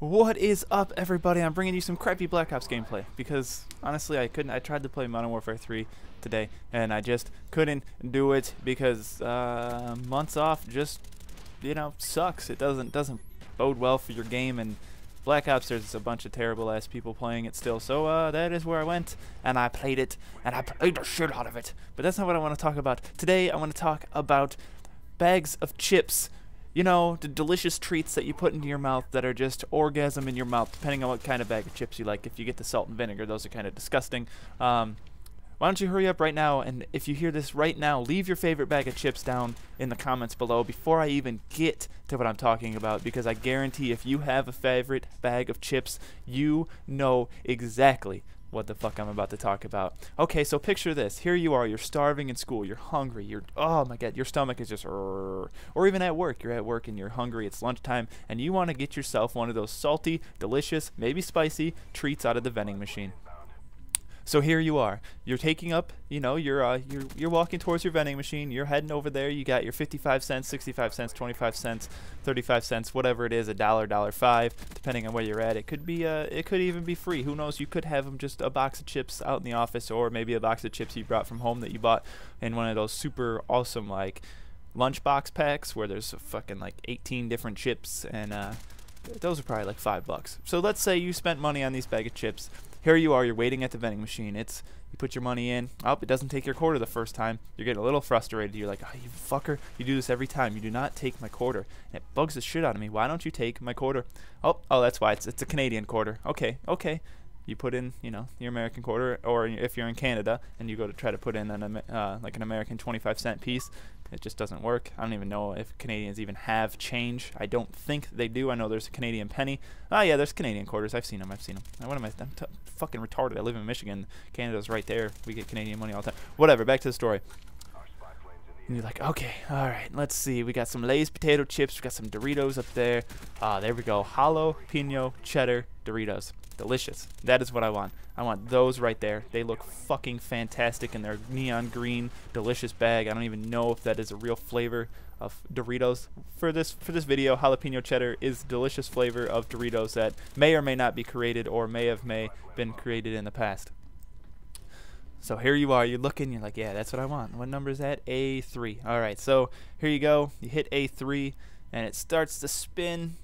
What is up, everybody? I'm bringing you some crappy Black Ops gameplay because honestly I tried to play Modern Warfare 3 today and I just couldn't do it because months off just, you know, sucks. It doesn't bode well for your game, and Black Ops, there's a bunch of terrible ass people playing it still. So that is where I went and I played it and I played the shit out of it. But that's not what I want to talk about. Today I want to talk about bags of chips. You know, the delicious treats that you put into your mouth that are just orgasm in your mouth, depending on what kind of bag of chips you like. If you get the salt and vinegar, those are kind of disgusting. Why don't you hurry up right now, and if you hear this right now, leave your favorite bag of chips down in the comments below before I even get to what I'm talking about, because I guarantee if you have a favorite bag of chips, you know exactly what the fuck I'm about to talk about. Okay, so picture this. Here you are, you're starving in school, you're hungry, oh my god, your stomach is just, or even at work, you're at work and you're hungry, it's lunchtime, and you want to get yourself one of those salty, delicious, maybe spicy treats out of the vending machine. So here you are, you're taking up, you know, you're walking towards your vending machine, you're heading over there, you got your 55 cents, 65 cents, 25 cents, 35 cents, whatever it is, $1, $1.05, depending on where you're at. It could be, it could even be free, who knows, you could have them just a box of chips out in the office, or maybe a box of chips you brought from home that you bought in one of those super awesome, like, lunchbox packs, where there's fucking, like, 18 different chips, and, those are probably like $5. So let's say you spent money on these bag of chips. Here you are, you're waiting at the vending machine. You put your money in. Oh, it doesn't take your quarter the first time. You're getting a little frustrated. You're like, oh, you fucker, you do this every time. You do not take my quarter. And it bugs the shit out of me. Why don't you take my quarter? Oh, that's why. It's a Canadian quarter. Okay. You put in, you know, your American quarter, or if you're in Canada and you go to try to put in like an American 25-cent piece, it just doesn't work. I don't even know if Canadians even have change. I don't think they do. I know there's a Canadian penny. Oh yeah, there's Canadian quarters. I've seen them. What am I? I'm fucking retarded. I live in Michigan. Canada's right there. We get Canadian money all the time. Whatever. Back to the story. And you're like, okay, all right, let's see. We got some Lay's potato chips. We got some Doritos up there. There we go. Jalapeno cheddar Doritos. Delicious. That is what I want. I want those right there. They look fucking fantastic in their neon green, delicious bag. I don't even know if that is a real flavor of Doritos. For this video, jalapeno cheddar is delicious flavor of Doritos that may or may not be created, or may been created in the past. So here you are, you're looking, you're like, yeah, that's what I want. What number is that? A3. All right, so here you go. You hit A3. And it starts to spin,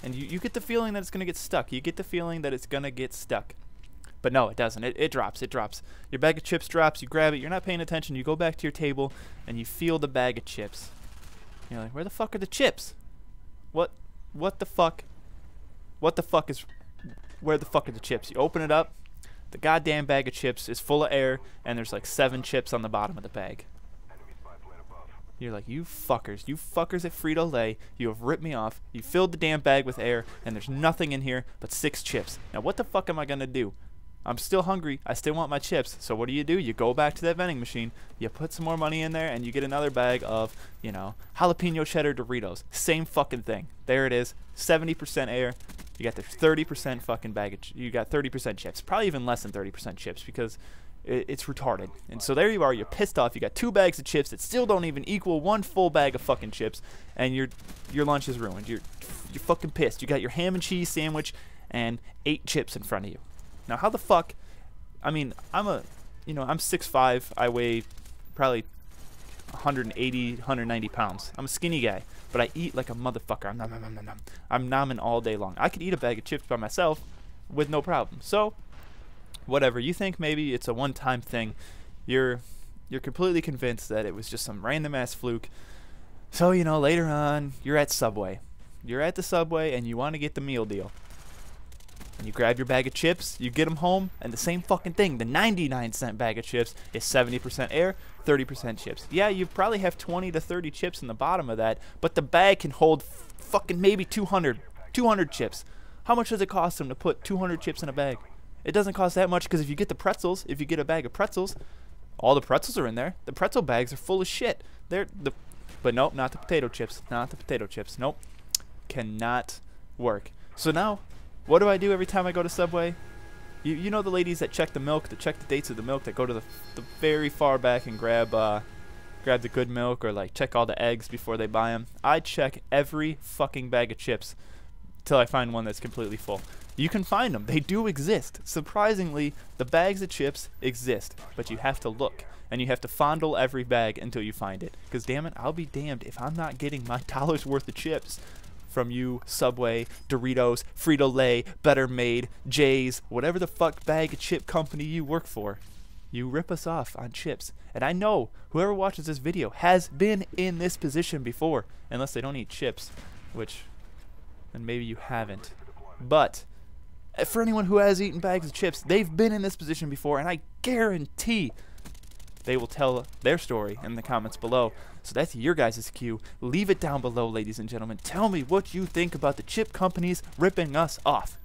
and you get the feeling that it's going to get stuck. You get the feeling that it's going to get stuck. But no, it doesn't. It drops. Your bag of chips drops, you grab it, you're not paying attention, you go back to your table, and you feel the bag of chips. You're like, where the fuck are the chips? What the fuck? Where the fuck are the chips? You open it up, the goddamn bag of chips is full of air, and there's like 7 chips on the bottom of the bag. You're like, you fuckers at Frito-Lay, you have ripped me off, you filled the damn bag with air, and there's nothing in here but 6 chips. Now what the fuck am I gonna do? I'm still hungry, I still want my chips, so what do? You go back to that vending machine, you put some more money in there, and you get another bag of, you know, jalapeno cheddar Doritos. Same fucking thing. There it is, 70% air, you got the 30% fucking bag of, you got 30% chips, probably even less than 30% chips, because it's retarded. And so there you are, you're pissed off, you got 2 bags of chips that still don't even equal 1 full bag of fucking chips, and your lunch is ruined. You're fucking pissed. You got your ham and cheese sandwich and 8 chips in front of you. Now how the fuck, I mean, I'm 6'5", I weigh probably 180, 190 pounds. I'm a skinny guy, but I eat like a motherfucker. I'm nomming all day long. I could eat a bag of chips by myself with no problem. So whatever, you think maybe it's a one-time thing, you're completely convinced that it was just some random ass fluke. So, you know, later on, you're at Subway. You're at the Subway and you want to get the meal deal. And you grab your bag of chips, you get them home, and the same fucking thing, the 99-cent bag of chips is 70% air, 30% chips. Yeah, you probably have 20 to 30 chips in the bottom of that, but the bag can hold fucking maybe 200 chips. How much does it cost them to put 200 chips in a bag? It doesn't cost that much, because if you get the pretzels, if you get a bag of pretzels, all the pretzels are in there. The pretzel bags are full of shit. But nope, not the potato chips. Not the potato chips. Nope. Cannot work. So now, what do I do every time I go to Subway? You know the ladies that check the milk, that check the dates of the milk, that go to the very far back and grab the good milk, or like check all the eggs before they buy them. I check every fucking bag of chips till I find one that's completely full. You can find them. They do exist. Surprisingly, the bags of chips exist, but you have to look. And you have to fondle every bag until you find it. Because damn it, I'll be damned if I'm not getting my $1 worth of chips from you, Subway, Doritos, Frito-Lay, Better Made, J's, whatever the fuck bag of chip company you work for. You rip us off on chips. And I know whoever watches this video has been in this position before. Unless they don't eat chips, which, then maybe you haven't. But for anyone who has eaten bags of chips, they've been in this position before, and I guarantee they will tell their story in the comments below. So that's your guys' cue. Leave it down below, ladies and gentlemen. Tell me what you think about the chip companies ripping us off.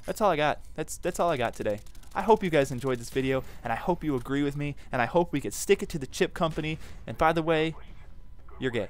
That's all I got. That's all I got today. I hope you guys enjoyed this video, and I hope you agree with me, and I hope we could stick it to the chip company. And by the way, you're gay.